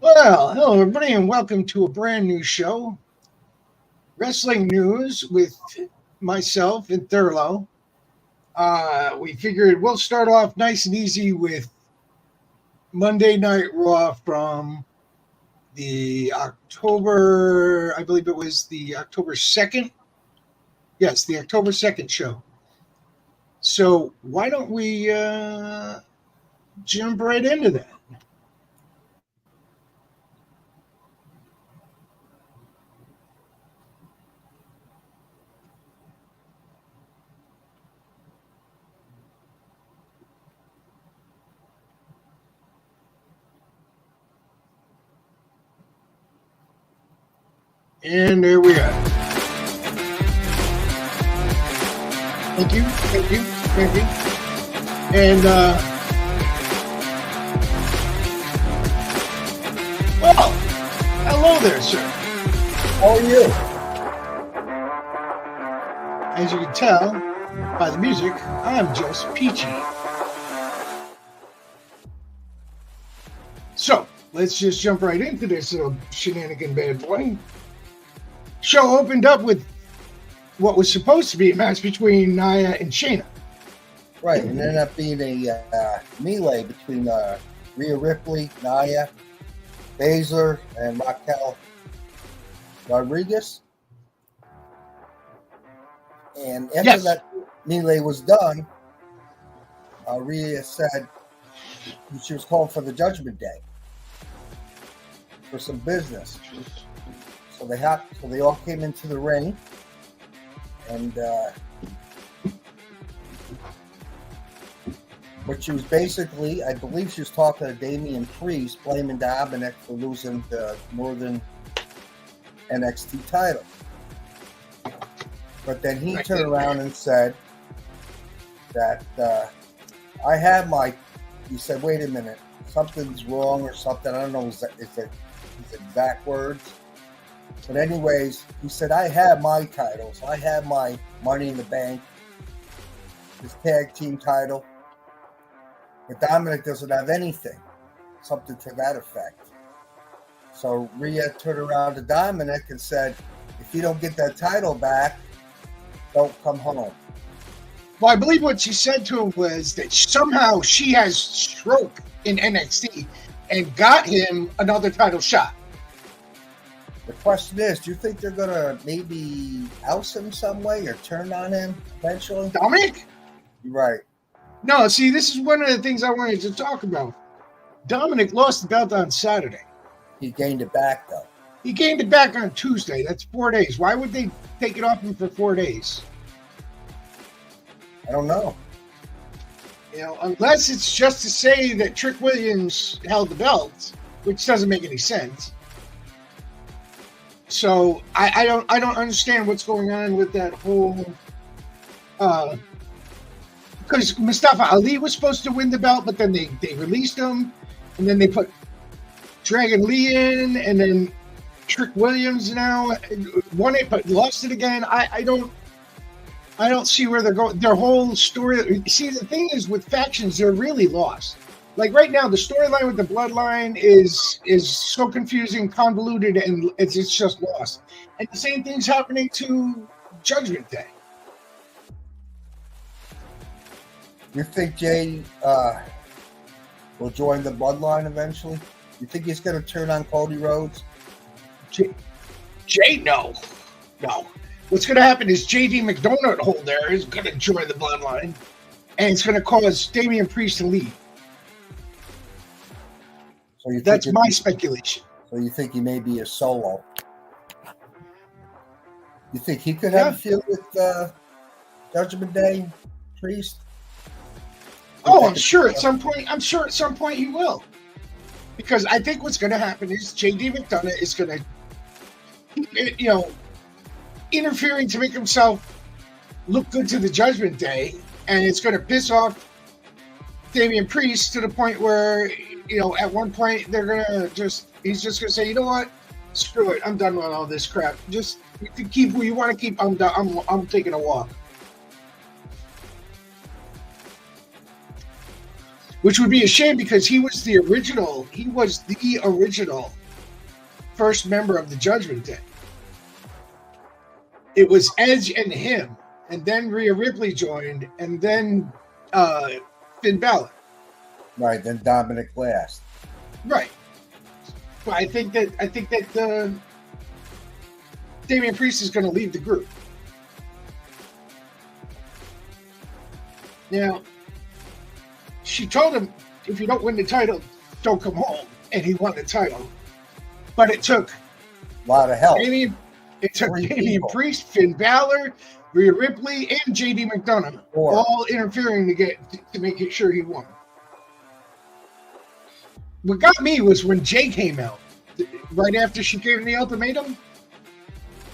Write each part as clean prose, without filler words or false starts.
Well, hello everybody, and welcome to a brand new show, Wrestling News with myself and Thurlow. We figured we'll start off nice and easy with Monday Night Raw from the October, I believe it was the October 2nd. Yes, the October 2nd show. So why don't we jump right into that? And there we are. Thank you, thank you, thank you. And well, hello there, sir. How are you? As you can tell by the music, I'm just peachy. So let's just jump right into this little shenanigan bad boy. Show opened up with what was supposed to be a match between Nia and Shayna. Right, and ended up being a melee between Rhea Ripley, Nia, Baszler, and Raquel Rodriguez. And after that melee was done, Rhea said she was calling for the Judgment Day for some business. So they all came into the ring, and but she was basically, I believe she was talking to Damian Priest, blaming Dominic for losing the Northern NXT title. But then he turned around and said that he said, wait a minute, something's wrong or something. I don't know his exact words. But anyways, he said, I have my titles. I have my Money in the Bank, his tag team title. But Dominic doesn't have anything. Something to that effect. So Rhea turned around to Dominic and said, if you don't get that title back, don't come home. Well, I believe what she said to him was that somehow she has stroke in NXT and got him another title shot. The question is, do you think they're going to maybe oust him some way or turn on him eventually? Dominic? You're right. No, see, this is one of the things I wanted to talk about. Dominic lost the belt on Saturday. He gained it back, though. He gained it back on Tuesday. That's 4 days. Why would they take it off him for 4 days? I don't know. You know, unless it's just to say that Trick Williams held the belt, which doesn't make any sense. So I don't understand what's going on with that whole because Mustafa Ali was supposed to win the belt, but then they released him, and then they put Dragon Lee in, and then Trick Williams now won it but lost it again. I don't see where they're going. Their whole story. See, the thing is with factions, they're really lost. Like right now, the storyline with the Bloodline is so confusing, convoluted, and it's just lost. And the same thing's happening to Judgment Day. You think Jay will join the Bloodline eventually? You think he's going to turn on Cody Rhodes? Jay, no. What's going to happen is JD McDonough holder is going to join the Bloodline, and it's going to cause Damian Priest to leave. So that's my speculation. So you think he may be a solo? You think he could have a feud with Judgment Day Priest? Oh, I'm sure at some point he will. Because I think what's going to happen is JD McDonough is going to, interfering to make himself look good to the Judgment Day, and it's going to piss off Damian Priest to the point where, at one point he's just going to say, you know what, screw it, I'm done with all this crap. Just keep who you want to keep. I'm done. I'm taking a walk. which would be a shame because he was the original first member of the Judgment Day. It was Edge and him, and then Rhea Ripley joined, and then Finn Balor. Right, then Dominic last. Right. But I think that Damian Priest is going to leave the group. Now, she told him, if you don't win the title, don't come home. And he won the title. But it took a lot of help. Damian Priest, Finn Balor, Rhea Ripley, and JD McDonough all interfering to make it sure he won. What got me was when Jay came out, right after she gave him the ultimatum.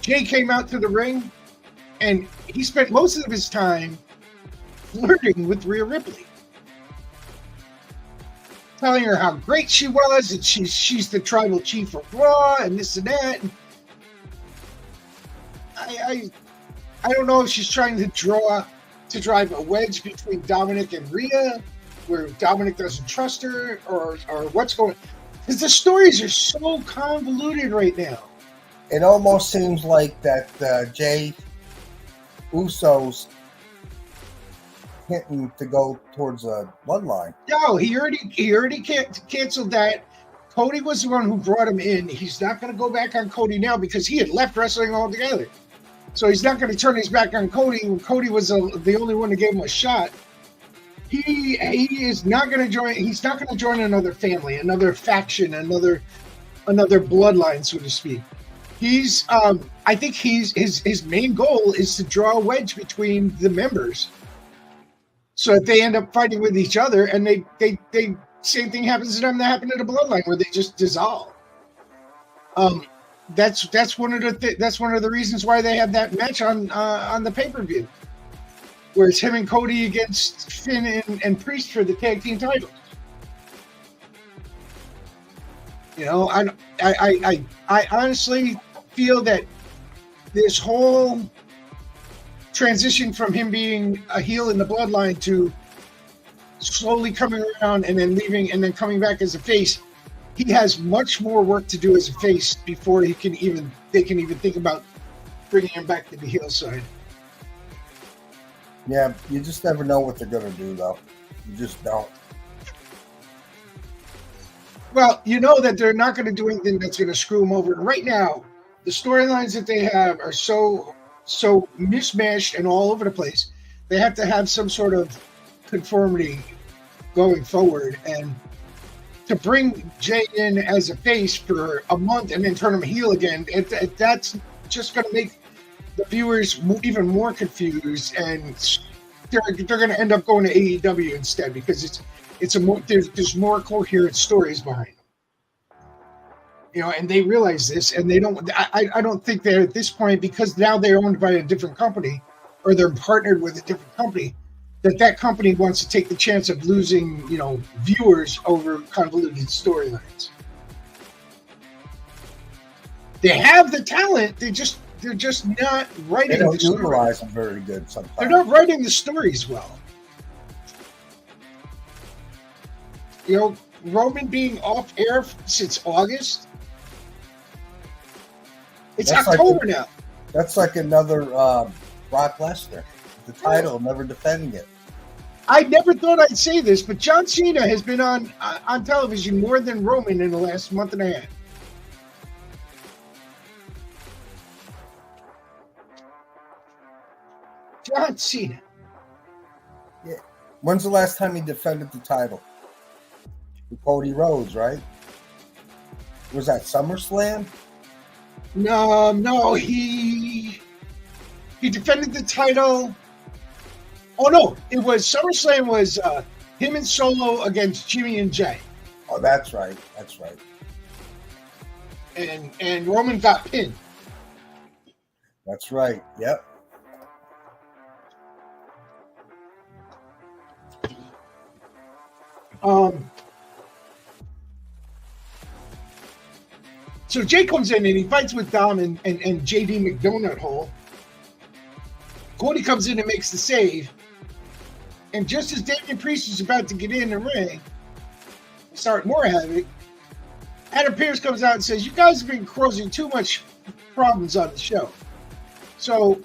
Jay came out to the ring, and he spent most of his time flirting with Rhea Ripley, telling her how great she was, and she's the tribal chief of Raw, and this and that. And I don't know if she's trying to drive a wedge between Dominic and Rhea, where Dominic doesn't trust her, or what's going on. Because the stories are so convoluted right now. It almost seems like that Jay Uso's hinting to go towards a bloodline. No, he already canceled that. Cody was the one who brought him in. He's not going to go back on Cody now because he had left wrestling altogether. So he's not going to turn his back on Cody when Cody was the only one who gave him a shot. He is not going to join. He's not going to join another family, another faction, another bloodline, so to speak. I think his main goal is to draw a wedge between the members, so that they end up fighting with each other, and they same thing happens to them that happened to the bloodline, where they just dissolve. That's one of the reasons why they have that match on the pay-per-view, where it's him and Cody against Finn and Priest for the tag team titles. You know, I honestly feel that this whole transition from him being a heel in the bloodline to slowly coming around and then leaving and then coming back as a face, he has much more work to do as a face before they can even think about bringing him back to the heel side. Yeah, you just never know what they're going to do, though. You just don't. Well, you know that they're not going to do anything that's going to screw him over. And right now, the storylines that they have are so mismatched and all over the place. They have to have some sort of conformity going forward. And to bring Jay in as a face for a month and then turn him heel again, that's just going to make the viewers even more confused, and they're going to end up going to AEW instead because there's more coherent stories behind them. You know, and they realize this, and they don't. I don't think they're at this point, because now they're owned by a different company, or they're partnered with a different company, that company wants to take the chance of losing, you know, viewers over convoluted storylines. They have the talent. They're just not writing. They don't utilize them very good sometimes. They're not writing the stories well. You know, Roman being off air since August. It's October now. That's like another Brock Lesnar. The title, never defending it. I never thought I'd say this, but John Cena has been on television more than Roman in the last month and a half. John Cena. Yeah. When's the last time he defended the title? With Cody Rhodes, right? Was that SummerSlam? No, he defended the title. Oh no, it was SummerSlam was him and Solo against Jimmy and Jay. Oh, that's right. That's right. And Roman got pinned. That's right. Yep. So Jay comes in and he fights with Dom and JD McDonut hole. Cody comes in and makes the save. And just as Damian Priest is about to get in the ring, start more havoc, Adam Pearce comes out and says, "You guys have been causing too much problems on the show. So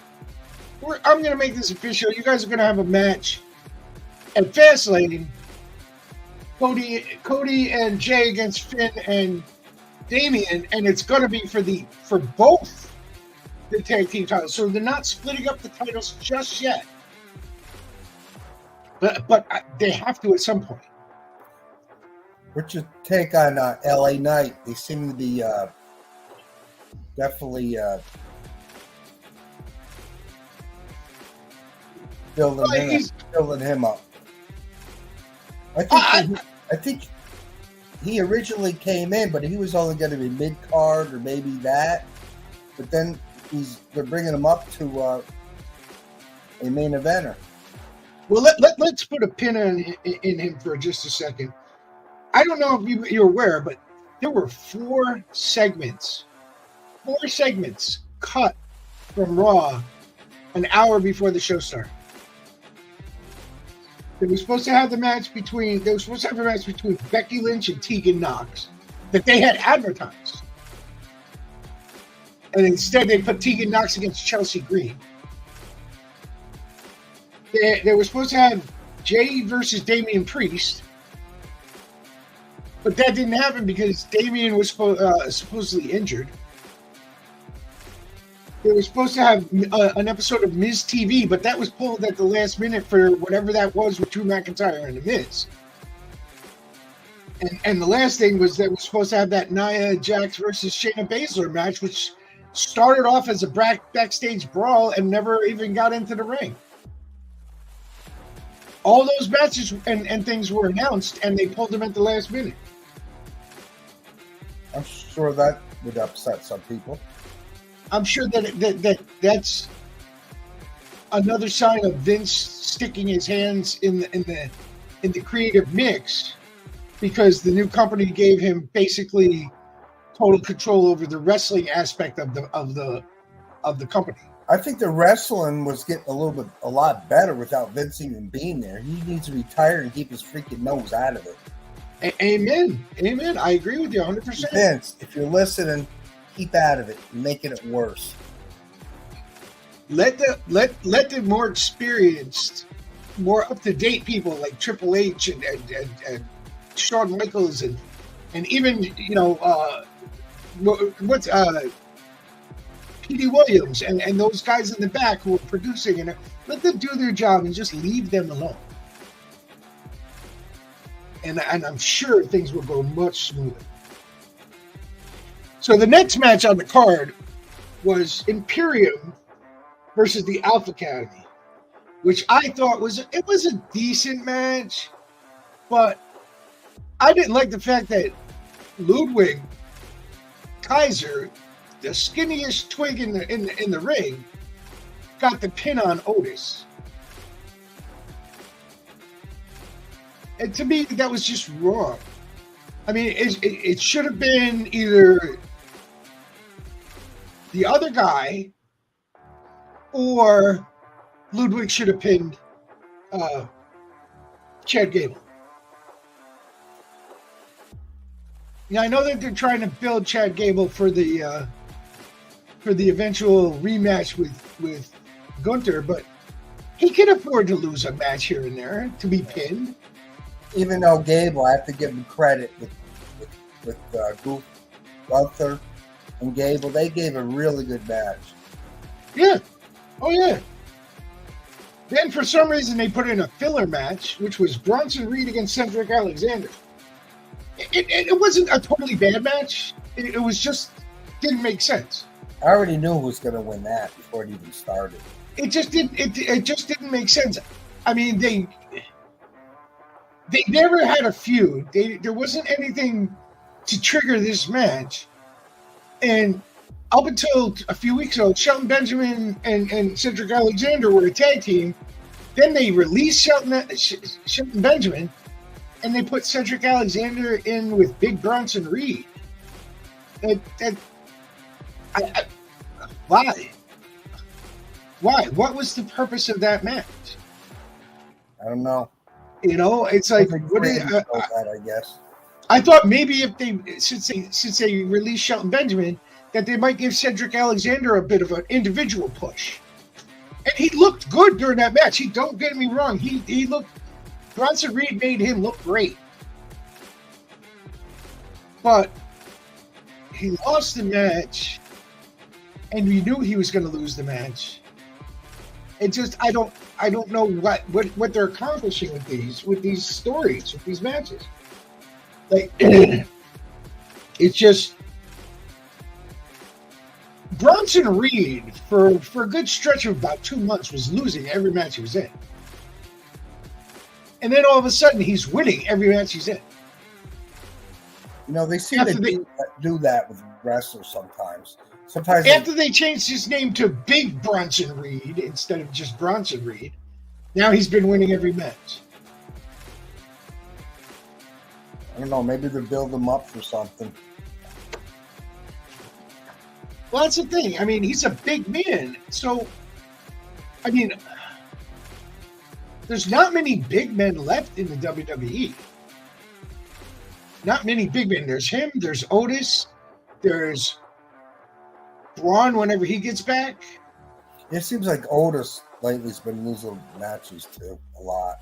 I'm going to make this official. You guys are going to have a match at Fastlane. Cody and Jay against Finn and Damian, and it's going to be for both the tag team titles. So they're not splitting up the titles just yet. But they have to at some point." What's your take on LA Knight? They seem to be definitely building him up. I think he originally came in, but he was only going to be mid card or maybe that. But then they're bringing him up to a main eventer. Well, let's put a pin in him for just a second. I don't know if you're aware, but there were four segments cut from Raw an hour before the show started. They were supposed to have a match between Becky Lynch and Tegan Nox that they had advertised. And instead they put Tegan Nox against Chelsea Green. They were supposed to have Jay versus Damian Priest, but that didn't happen because Damian was supposedly injured. They were supposed to have an episode of Miz TV, but that was pulled at the last minute for whatever that was with Drew McIntyre and The Miz. And the last thing was that we're supposed to have that Nia Jax versus Shayna Baszler match, which started off as a backstage brawl and never even got into the ring. All those matches and things were announced, and they pulled them at the last minute. I'm sure that would upset some people. I'm sure that's another sign of Vince sticking his hands in the creative mix, because the new company gave him basically total control over the wrestling aspect of the company. I think the wrestling was getting a lot better without Vince even being there. He needs to retire and keep his freaking nose out of it. Amen. I agree with you 100%. Vince, if you're listening, keep out of it. You're making it worse. Let the more experienced, more up to date people like Triple H and Shawn Michaels and even what's P.D. Williams and those guys in the back who are producing, and let them do their job and just leave them alone. And I'm sure things will go much smoother. So the next match on the card was Imperium versus the Alpha Academy, which I thought was a decent match, but I didn't like the fact that Ludwig Kaiser, the skinniest twig in the ring, got the pin on Otis. And to me, that was just wrong. I mean, it should have been either the other guy or Ludwig should have pinned Chad Gable. Now, I know that they're trying to build Chad Gable for the eventual rematch with Gunther, but he can afford to lose a match here and there to be pinned. Even though Gable, I have to give him credit with Gunther and Gable, they gave a really good match. Yeah. Oh, yeah. Then for some reason they put in a filler match, which was Bronson Reed against Cedric Alexander. It wasn't a totally bad match. It was just didn't make sense. I already knew who was going to win that before it even started. It just didn't make sense. I mean, they never had a feud. There wasn't anything to trigger this match. And up until a few weeks ago, Shelton Benjamin and Cedric Alexander were a tag team. Then they released Shelton Benjamin, and they put Cedric Alexander in with Big Bronson Reed. Why? Why? What was the purpose of that match? I don't know. You know, it's like what is, I guess. I thought maybe if they since they released Shelton Benjamin, that they might give Cedric Alexander a bit of an individual push. And he looked good during that match. Don't get me wrong. He looked. Bronson Reed made him look great, but he lost the match, and we knew he was going to lose the match. It just I don't know what they're accomplishing with these stories, with these matches. Like it's just Bronson Reed for a good stretch of about 2 months was losing every match he was in. And then all of a sudden he's winning every match he's in. You know, they seem to do that with wrestlers sometimes. Sometimes after they changed his name to Big Bronson Reed instead of just Bronson Reed, now he's been winning every match. I don't know, maybe they build him up for something. Well, that's the thing. I mean, he's a big man. So, I mean, there's not many big men left in the WWE. Not many big men. There's him, there's Otis, there's Braun whenever he gets back. It seems like Otis lately has been losing matches too, a lot.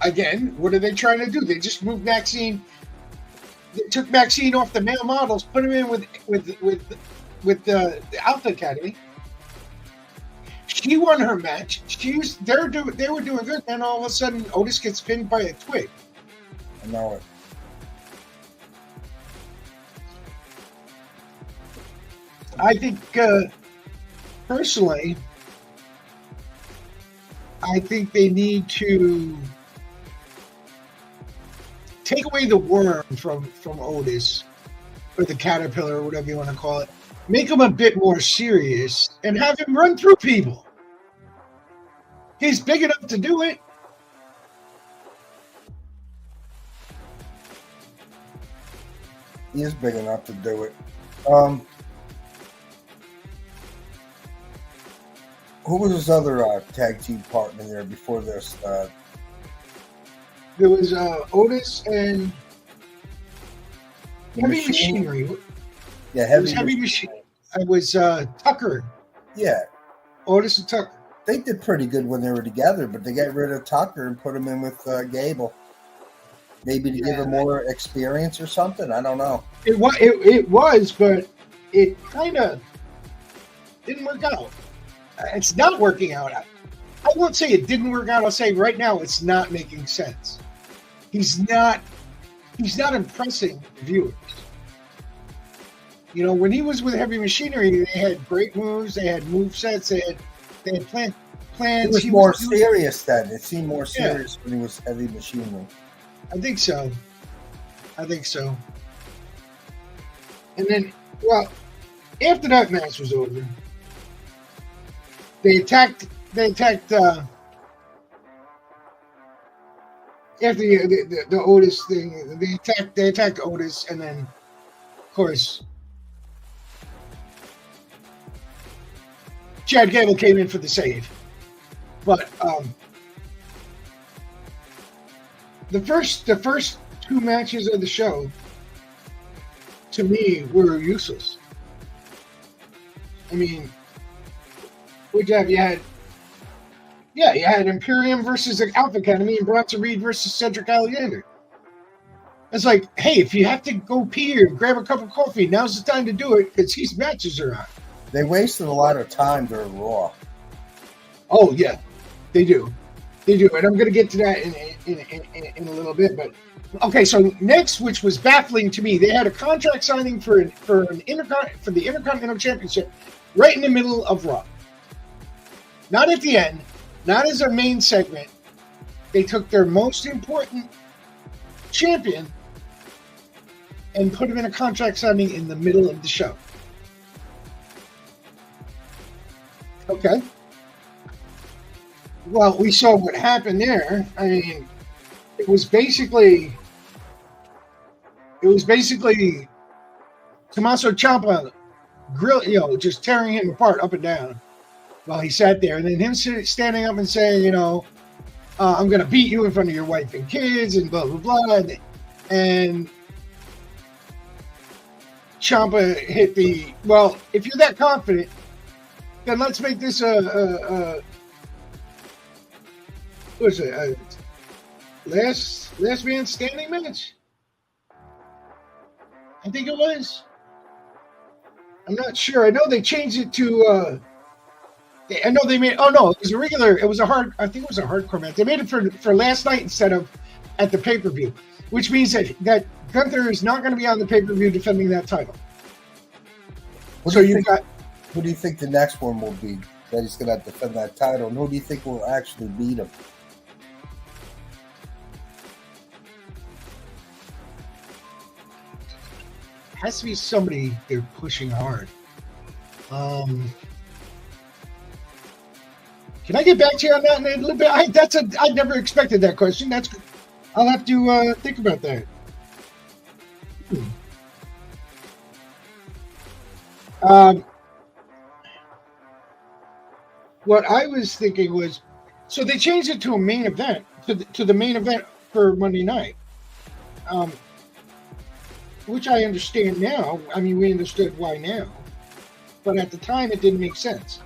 Again, what are they trying to do? They just moved Maxine. They took Maxine off the male models, put him in with the Alpha Academy. She won her match. They were doing good, and all of a sudden Otis gets pinned by a twig. I know it. I think personally, I think they need to take away the worm from Otis, or the caterpillar, or whatever you want to call it. Make him a bit more serious and have him run through people. He's big enough to do it. He is big enough to do it. Who was his other tag team partner there before this? There was Otis and Heavy Machinery. Yeah, Heavy Machinery. It was Tucker. Yeah. Otis and Tucker. They did pretty good when they were together, but they got rid of Tucker and put him in with Gable. Maybe to give him more experience or something. I don't know. It was, but it kind of didn't work out. It's not working out. I won't say it didn't work out. I'll say right now it's not making sense. He's not impressing viewers. You know, when he was with Heavy Machinery, they had great moves. They had move sets. They had plans. It was more serious then. It seemed more serious when he was Heavy Machinery. I think so. And then, well, after that match was over, they attacked after the Otis thing. They attacked Otis, and then, of course, Chad Gable came in for the save. But the first two matches of the show, to me, were useless. I mean, what you have? You had Imperium versus the Alpha Academy and Bronson Reed versus Cedric Alexander. It's like, hey, if you have to go pee or grab a cup of coffee, now's the time to do it because these matches are on. They wasted a lot of time during Raw. Oh yeah, they do, and I'm going to get to that in a little bit. But okay, so next, which was baffling to me, they had a contract signing for the Intercontinental Championship right in the middle of Raw. Not at the end, not as a main segment. They took their most important champion and put him in a contract signing in the middle of the show. Okay. Well, we saw what happened there. I mean, it was basically Tommaso Ciampa just tearing him apart up and down. while he sat there, and then him standing up and saying, I'm going to beat you in front of your wife and kids, and blah blah blah, and Ciampa hit the. Well, if you're that confident, then let's make this a last man standing match. I think it was. I'm not sure. I know they changed it to. I know they made. Oh no, it was a regular. It was a hard. I think it was a hardcore match. They made it for last night instead of at the pay-per-view, which means that Gunther is not going to be on the pay-per-view defending that title. What do you think the next one will be that he's going to defend that title? And who do you think will actually beat him? Has to be somebody they're pushing hard. Can I get back to you on that in a little bit? I never expected that question. That's good. I'll have to think about that. What I was thinking was, so they changed it to a main event, to the main event for Monday night, which I understand now. I mean, we understood why now, but at the time it didn't make sense.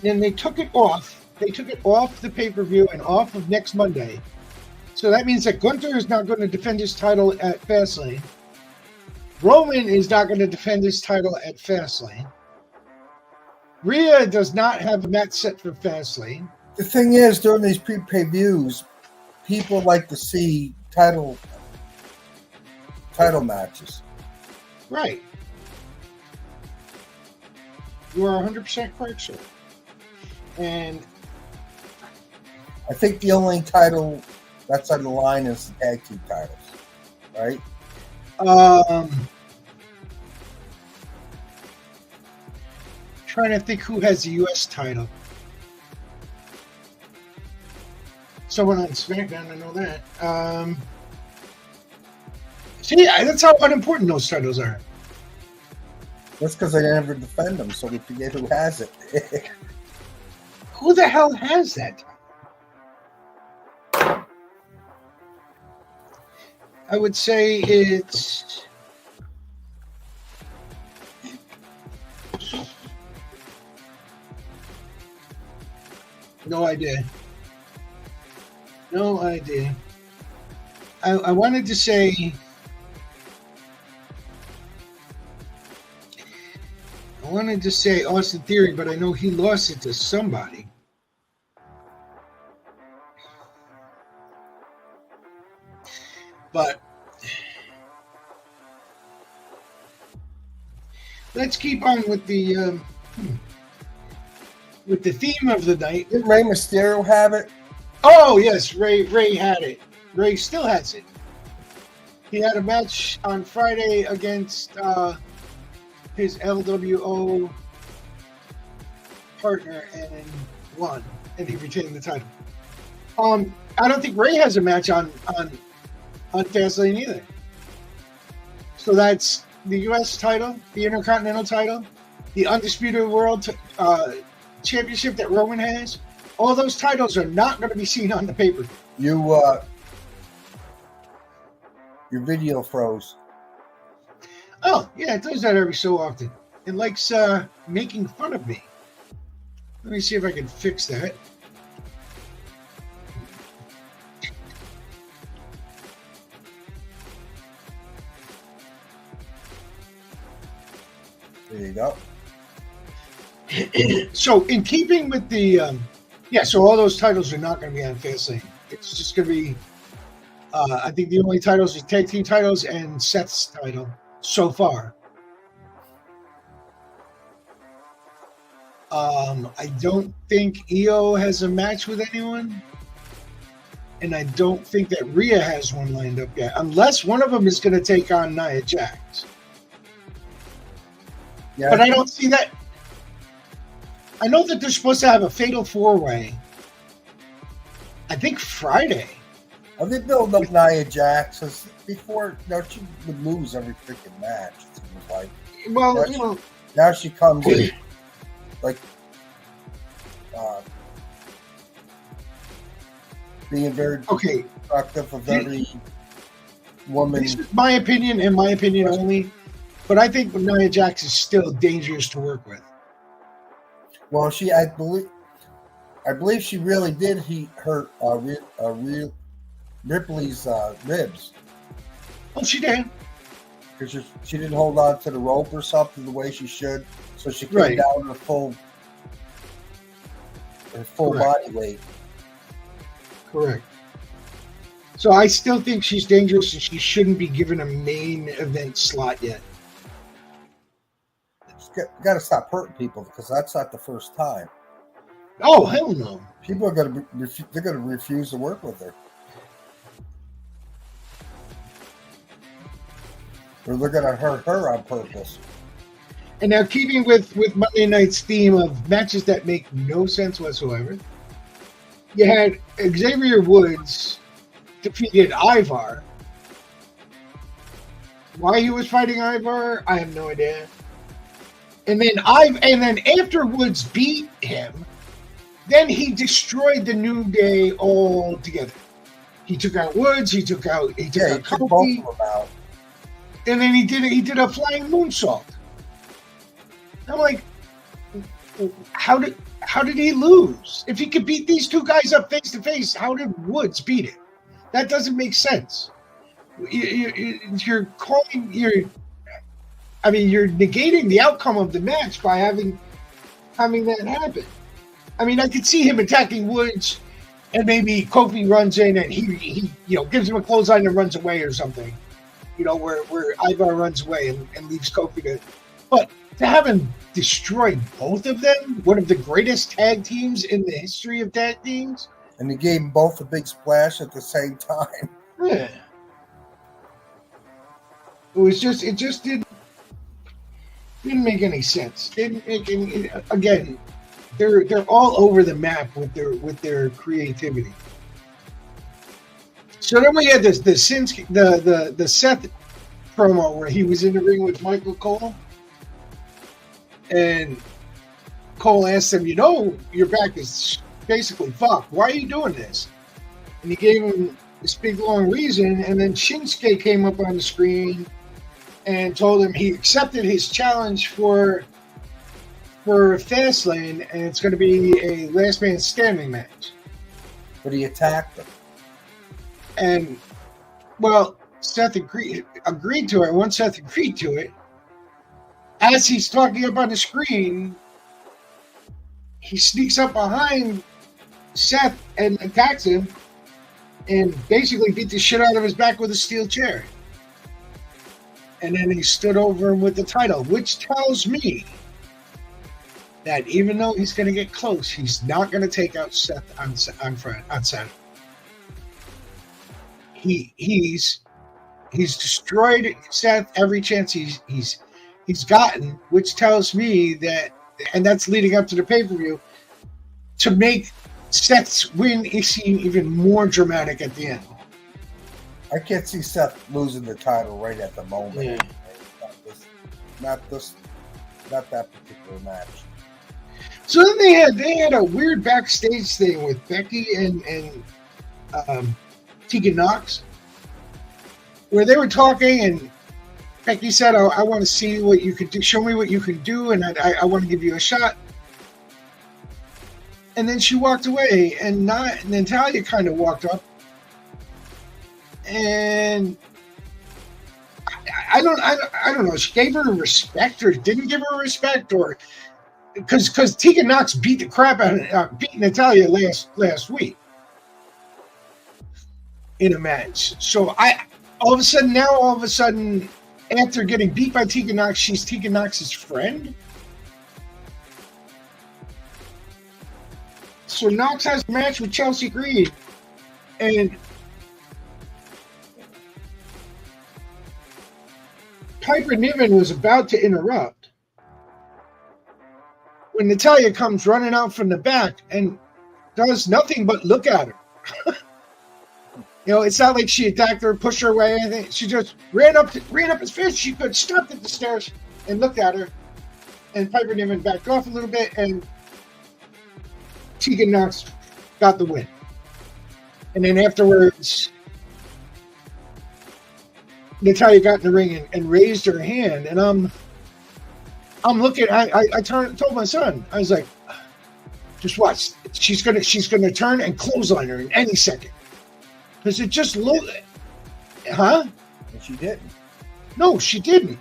And they took it off. They took it off the pay-per-view and off of next Monday. So that means that Gunther is not going to defend his title at Fastlane. Roman is not going to defend his title at Fastlane. Rhea does not have a match set for Fastlane. The thing is, during these pay-per-views, people like to see title matches. Right. You are 100% correct, sir. And I think the only title that's on the line is the tag team titles, right? Trying to think who has the U.S. title. Someone on SmackDown, I know that. See, that's how unimportant those titles are. That's because they never defend them, so we forget who has it. Who the hell has that? I would say it's no idea. No idea. I wanted to say Austin Theory, but I know he lost it to somebody. But let's keep on with the theme of the night. Didn't Rey Mysterio have it? Oh yes, Ray had it. Ray still has it. He had a match on Friday against his LWO partner and won, and he retained the title. I don't think Ray has a match on Fastlane either. So that's the U.S. title, the Intercontinental title, the Undisputed World Championship that Roman has. All those titles are not going to be seen on the paper. Your video froze. Oh, yeah, it does that every so often. It likes making fun of me. Let me see if I can fix that. There you go. So, in keeping with the... so all those titles are not going to be on Fastlane. It's just going to be... I think the only titles are tag team titles and Seth's title so far. I don't think EO has a match with anyone. And I don't think that Rhea has one lined up yet. Unless one of them is going to take on Nia Jax. Yeah, but I don't see that. I know that they're supposed to have a fatal four-way. I think Friday. Are they building up Nia Jax? Before, she would lose every freaking match. It seems like. Well, now she comes in. like being very Okay. destructive of every woman. This is my opinion and my opinion only, but I think Nia Jax is still dangerous to work with. Well, I believe she really did hurt Ripley's ribs. Oh, she did. Because she didn't hold on to the rope or something the way she should, so she came Right. down her full body weight. Correct. So I still think she's dangerous and she shouldn't be given a main event slot yet. Got to stop hurting people because that's not the first time. Oh, hell no. People are going to refuse to work with her. Or they're going to hurt her on purpose. And now, keeping with Monday night's theme of matches that make no sense whatsoever, you had Xavier Woods defeated Ivar. Why he was fighting Ivar, I have no idea. And then after Woods beat him, then he destroyed the New Day altogether. He took out Woods. He took out Kofi. And then he did a flying moonsault. I'm like, how did he lose? If he could beat these two guys up face to face, how did Woods beat it? That doesn't make sense. You're negating the outcome of the match by having that happen. I mean, I could see him attacking Woods, and maybe Kofi runs in and he gives him a clothesline and runs away or something. Where Ivar runs away and leaves Kofi to. But to have him destroy both of them, one of the greatest tag teams in the history of tag teams, and he gave them both a big splash at the same time. Yeah. It just didn't make any sense. Didn't make any. Again, they're all over the map with their creativity. So then we had the Seth promo where he was in the ring with Michael Cole, and Cole asked him, your back is basically fucked. Why are you doing this? And he gave him this big long reason, and then Shinsuke came up on the screen and told him he accepted his challenge for Fastlane, and it's going to be a last man standing match. But he attacked him. And, well, Seth agreed to it. Once Seth agreed to it, as he's talking up on the screen, he sneaks up behind Seth and attacks him and basically beat the shit out of his back with a steel chair. And then he stood over him with the title, which tells me that even though he's going to get close, he's not going to take out Seth on Saturday. He's destroyed Seth every chance he's gotten, which tells me that, and that's leading up to the pay-per-view, to make Seth's win seem even more dramatic at the end. I can't see Seth losing the title right at the moment. Yeah. Not that particular match. So then they had a weird backstage thing with Becky and Tegan Knox, where they were talking, and Becky said, I want to see what you can do. Show me what you can do, and I want to give you a shot. And then she walked away, and Natalya kind of walked up. And I don't know. She gave her respect or didn't give her respect, or because Tegan Knox beat the crap out of beat Natalya last week in a match. So all of a sudden, after getting beat by Tegan Knox, she's Tegan Knox's friend. So Knox has a match with Chelsea Green, and Piper Niven was about to interrupt when Natalya comes running out from the back and does nothing but look at her. It's not like she attacked her, pushed her away, anything. She just ran up as fast as she could, stopped at the stairs, and looked at her. and Piper Niven backed off a little bit, and Tegan Knox got the win. And then afterwards, Natalya got in the ring and raised her hand, and I'm looking. I told my son, I was like, just watch. She's gonna turn and clothesline her in any second, because it just looked, huh? And she didn't. No, she didn't.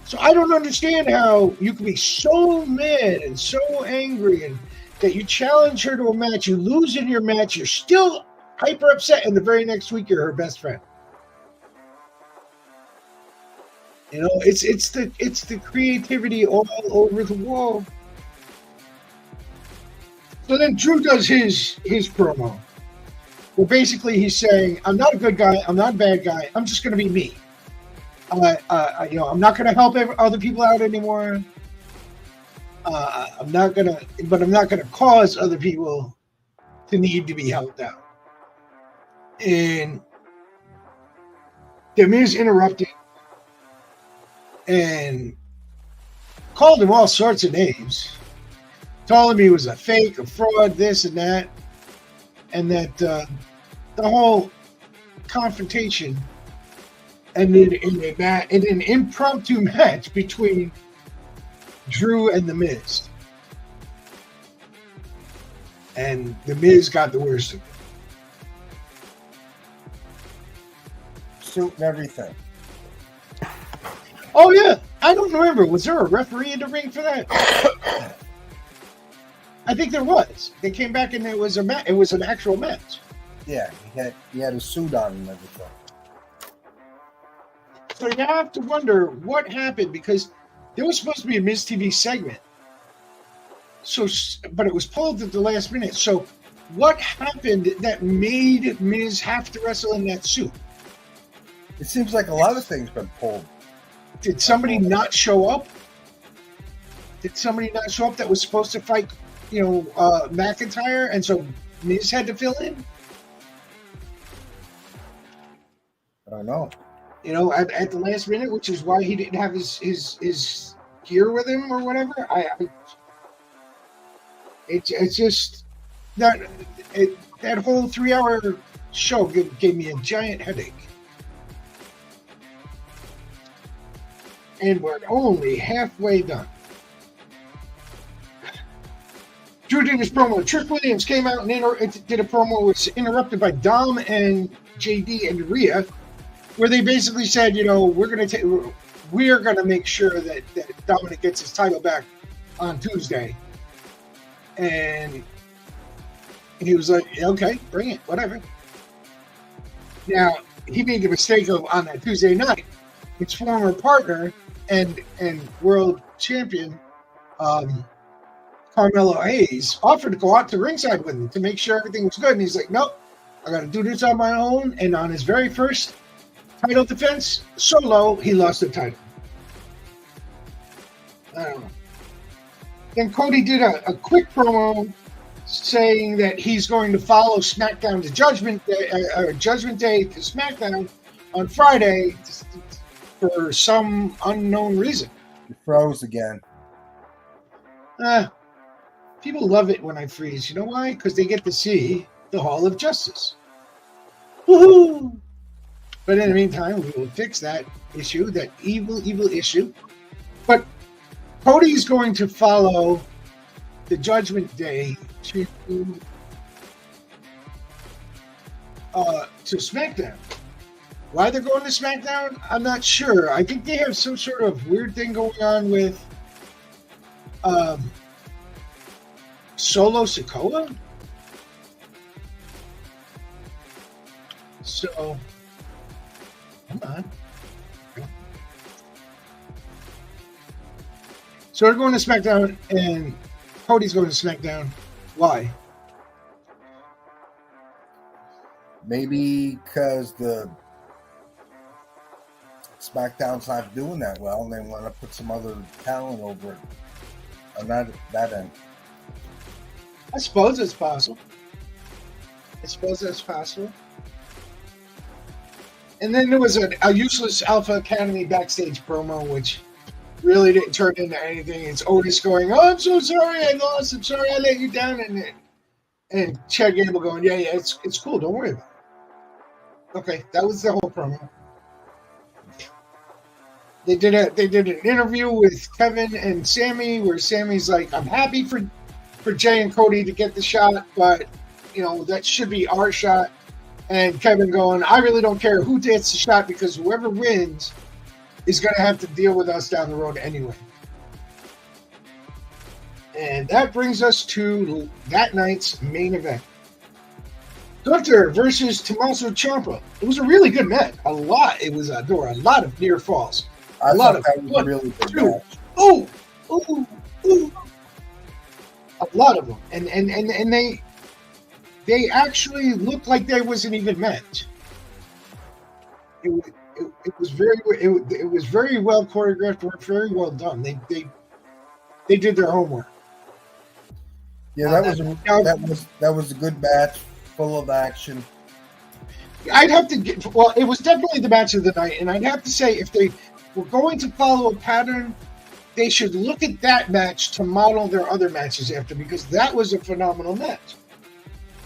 So I don't understand how you can be so mad and so angry, and that you challenge her to a match, you lose in your match, you're still hyper upset, and the very next week you're her best friend. You know, it's the creativity all over the wall. So then Drew does his promo. Well, basically he's saying, I'm not a good guy, I'm not a bad guy, I'm just going to be me. I'm not going to help other people out anymore. I'm not going to cause other people to need to be helped out. And The Miz interrupted and called him all sorts of names. Told him he was a fake, a fraud, this and that. And that the whole confrontation ended in an impromptu match between Drew and The Miz. And The Miz got the worst of it. Suit and everything. Oh, yeah. I don't remember. Was there a referee in the ring for that? I think there was. They came back and it was it was an actual match. Yeah, he had a suit on and everything. So you have to wonder what happened, because there was supposed to be a Miz TV segment. So, but it was pulled at the last minute. So what happened that made Miz have to wrestle in that suit? It seems like a lot of things been pulled. Did somebody not show up? Did somebody not show up that was supposed to fight, McIntyre, and so Miz had to fill in? I don't know. At the last minute, which is why he didn't have his gear with him or whatever. It's just that whole 3-hour show gave me a giant headache. And we're only halfway done. Drew did his promo. Trick Williams came out and did a promo, was interrupted by Dom and JD and Rhea, where they basically said, we're gonna make sure that Dominic gets his title back on Tuesday. And he was like, okay, bring it, whatever. Now, he made the mistake of, on that Tuesday night, his former partner and world champion, Carmelo Hayes, offered to go out to ringside with him to make sure everything was good. And he's like, nope, I got to do this on my own. And on his very first title defense, solo, he lost the title. I don't know. Then Cody did a quick promo saying that he's going to follow SmackDown to Judgment Day to SmackDown on Friday for some unknown reason. He froze again. People love it when I freeze. You know why? Because they get to see the Hall of Justice. Woohoo! But in the meantime, we will fix that issue, that evil issue. But Cody's going to follow the Judgment Day to SmackDown. Why they're going to SmackDown, I'm not sure. I think they have some sort of weird thing going on with Solo Sikoa. So, hold on. So they're going to SmackDown, and Cody's going to SmackDown. Why? Maybe because the SmackDown's not doing that well, and they want to put some other talent over it. On that end. I suppose it's possible. And then there was a useless Alpha Academy backstage promo, which really didn't turn into anything. It's Otis going, "Oh, I'm so sorry, I lost. I'm sorry, I let you down," and Chad Gable going, "Yeah, it's cool. Don't worry about it." Okay, that was the whole promo. They did an interview with Kevin and Sammy where Sammy's like, "I'm happy for Jay and Cody to get the shot, but that should be our shot." And Kevin going, "I really don't care who gets the shot because whoever wins is going to have to deal with us down the road anyway." And that brings us to that night's main event. Gunther versus Tommaso Ciampa. It was a really good match. There were a lot of near falls. I thought that was a really good match. Ooh. A lot of them. And they actually looked like there was an even match. It was very well choreographed, very well done. They did their homework. Yeah, that was a good match, full of action. I'd have to it was definitely the match of the night, and I'd have to say if they were going to follow a pattern, they should look at that match to model their other matches after, because that was a phenomenal match.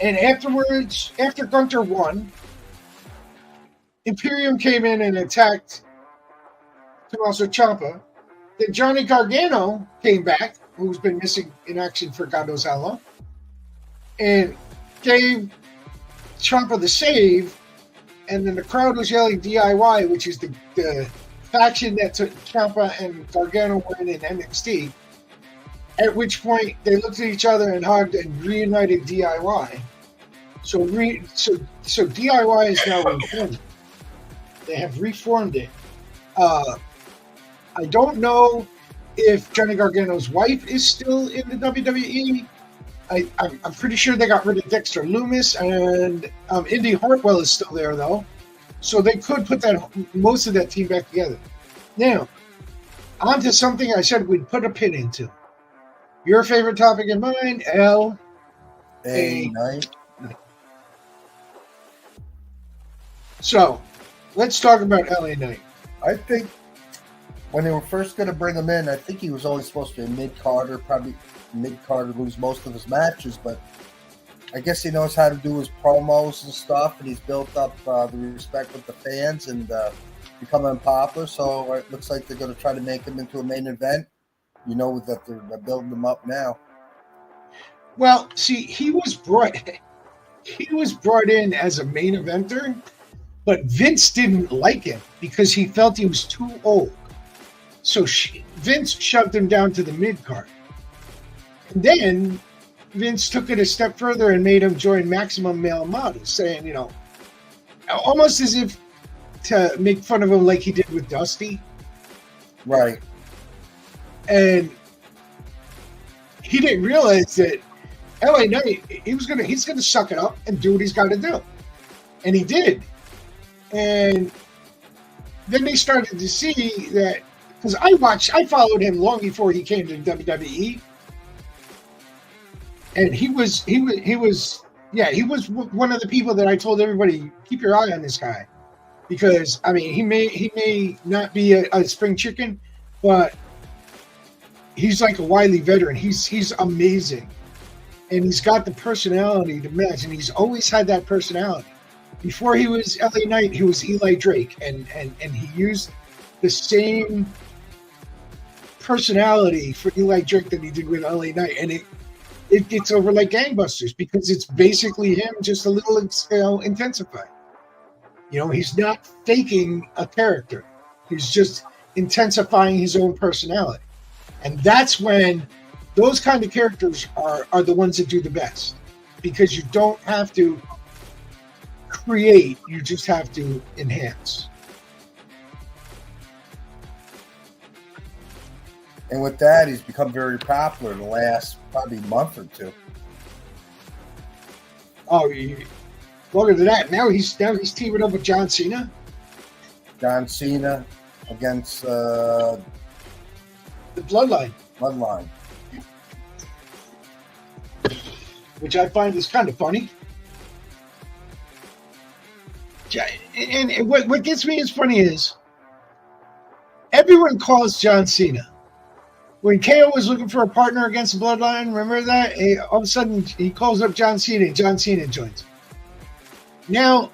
And afterwards, after Gunther won, Imperium came in and attacked Tommaso Ciampa. Then Johnny Gargano came back, who's been missing in action for God knows how long, and gave Ciampa the save. And then the crowd was yelling DIY, which is the faction that took Ciampa and Gargano were in NXT. At which point they looked at each other and hugged and reunited DIY. So DIY is now reformed. They have reformed it. I don't know if Johnny Gargano's wife is still in the WWE. I'm pretty sure they got rid of Dexter Lumis, and Indy Hartwell is still there though, so they could put most of that team back together. Now, on to something I said we'd put a pin into. Your favorite topic and mine, LA Knight. So, let's talk about LA Knight. I think when they were first going to bring him in, I think he was only supposed to be a mid-carder, probably mid-carder, lose most of his matches, but I guess he knows how to do his promos and stuff, and he's built up the respect with the fans and becoming popular, so it looks like they're going to try to make him into a main event. You know that they're building him up now. Well, see, he was brought in as a main eventer, but Vince didn't like him because he felt he was too old. So Vince shoved him down to the mid-card. And then Vince took it a step further and made him join Maximum Male Models, saying, almost as if to make fun of him like he did with Dusty. Right. And he didn't realize that LA Knight, he's gonna suck it up and do what he's got to do. And he did. And then they started to see that, because I followed him long before he came to WWE. And he was one of the people that I told everybody, keep your eye on this guy, because he may not be a spring chicken, but he's like a wily veteran. He's amazing, and he's got the personality to match, and he's always had that personality. Before he was LA Knight, he was Eli Drake, and he used the same personality for Eli Drake that he did with LA Knight, and it gets over like gangbusters because it's basically him just a little intensified. He's not faking a character. He's just intensifying his own personality. And that's when those kind of characters are the ones that do the best, because you don't have to create, you just have to enhance. And with that, he's become very popular in the last probably month or two. Oh, look at that! Now he's teaming up with John Cena. John Cena against the Bloodline. Which I find is kind of funny. And what gets me as funny is everyone calls John Cena. When KO was looking for a partner against the Bloodline, remember that? All of a sudden, he calls up John Cena, and John Cena joins. Now,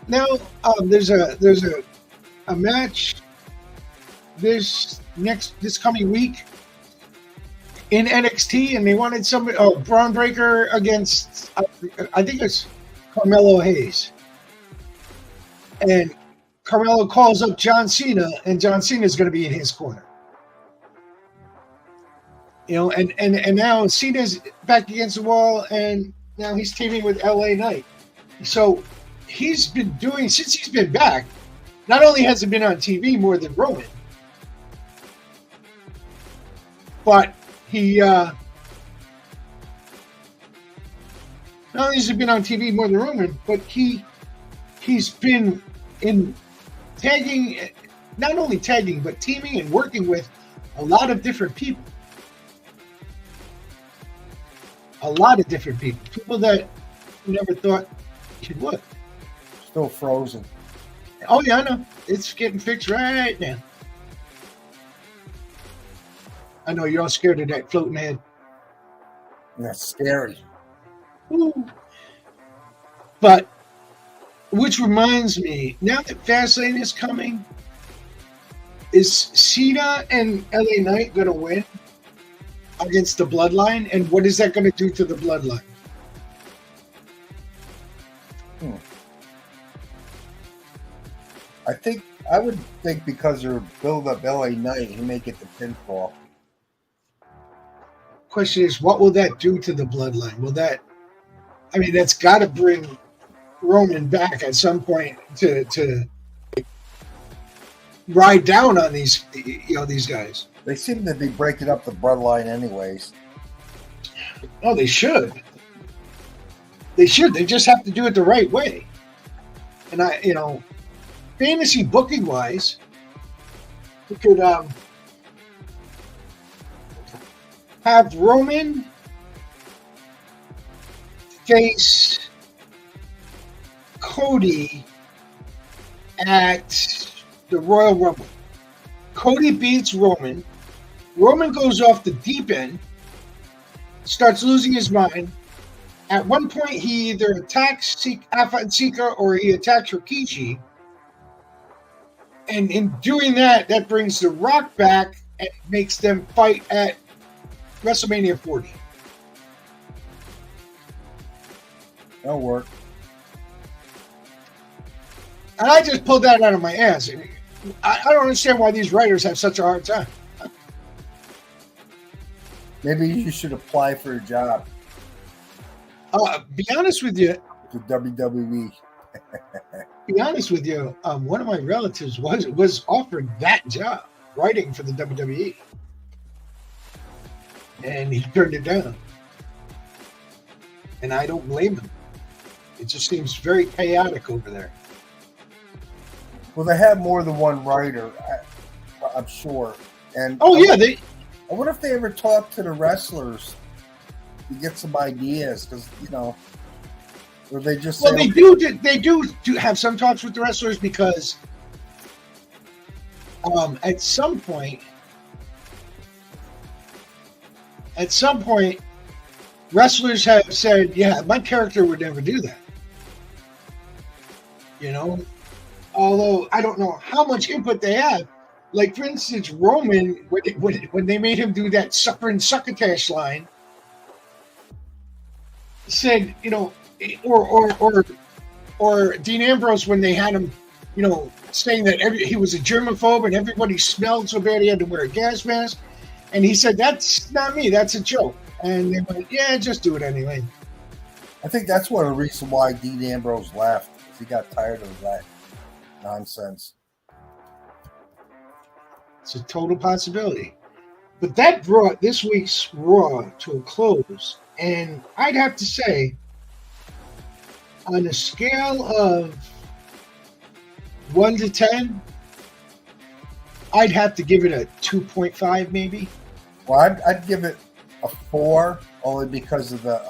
there's a match this coming week in NXT, and they wanted somebody. Oh, Braun Breaker against I think it's Carmelo Hayes, and Carmelo calls up John Cena, and John Cena is going to be in his corner. And now Cena's back against the wall, and now he's teaming with LA Knight. So he's been doing, since he's been back, not only has he been on TV more than Roman, but he not only has he been on TV more than Roman, but he's been in tagging, not only tagging, but teaming and working with a lot of different people. A lot of different people that you never thought he would. Still frozen. Oh yeah, I know. It's getting fixed right now. I know you're all scared of that floating head. That's scary. Ooh. But, which reminds me, now that Fastlane is coming, is Cena and LA Knight going to win against the Bloodline? And what is that going to do to the Bloodline? I would think because they're build up LA Knight, he may get the pinfall. Question is, what will that do to the Bloodline? That's got to bring Roman back at some point to ride down on these guys. They seem to be breaking up the Bloodline anyways. Oh, they should. They should. They just have to do it the right way. And fantasy booking wise, we could have Roman face Cody at the Royal Rumble. Cody beats Roman. Roman goes off the deep end, starts losing his mind. At one point, he either attacks Alpha and Seeker or he attacks Rikishi. And in doing that, that brings The Rock back and makes them fight at WrestleMania 40. That'll work. And I just pulled that out of my ass. I don't understand why these writers have such a hard time. Maybe you should apply for a job. Be honest with you. To WWE. Be honest with you, one of my relatives was offered that job, writing for the WWE. And he turned it down. And I don't blame him. It just seems very chaotic over there. Well, they have more than one writer, I'm sure. And I wonder if they ever talk to the wrestlers to get some ideas, because or they just say, they do have some talks with the wrestlers, because at some point, wrestlers have said, "Yeah, my character would never do that." Although I don't know how much input they have. Like, for instance, Roman, when they made him do that suffering succotash line, said, or Dean Ambrose, when they had him, saying that he was a germaphobe and everybody smelled so bad he had to wear a gas mask. And he said, "That's not me, that's a joke." And they went, "Yeah, just do it anyway." I think that's one of the reasons why Dean Ambrose left. He got tired of that nonsense. It's a total possibility. But that brought this week's Raw to a close. And I'd have to say, on a scale of 1 to 10, I'd have to give it a 2.5 maybe. Well, I'd give it a 4, only because of the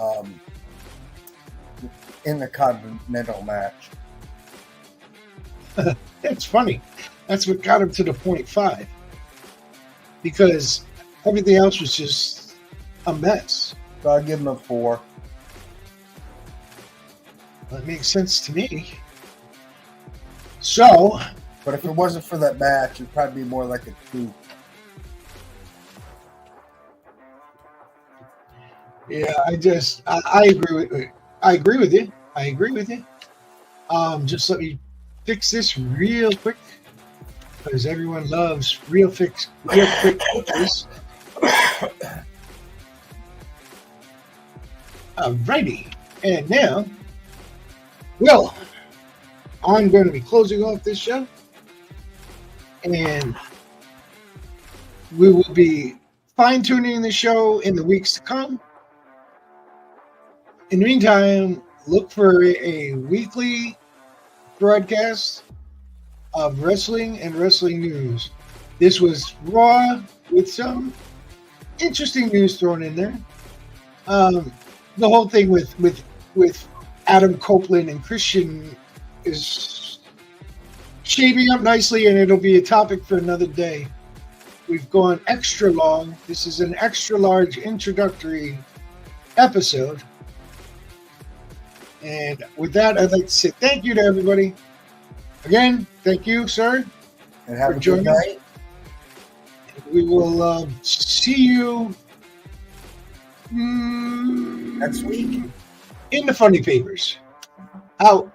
Intercontinental match. That's funny. That's what got him to the 0.5. because everything else was just a mess. So I'll give him a 4. That makes sense to me. So, but if it wasn't for that match, it'd probably be more like a 2. Yeah, I agree with I agree with you. I agree with you. Just let me fix this real quick because everyone loves real quick fixes. Alrighty, and now, well, I'm going to be closing off this show, and we will be fine-tuning the show in the weeks to come. In the meantime, look for a weekly broadcast of wrestling and wrestling news. This was Raw with some interesting news thrown in there. The whole thing with Adam Copeland and Christian is shaping up nicely, and it'll be a topic for another day. We've gone extra long. This is an extra large introductory episode. And with that, I'd like to say thank you to everybody. Again, thank you, sir. And have a good night. We will see you next week in the Funny Papers. Out.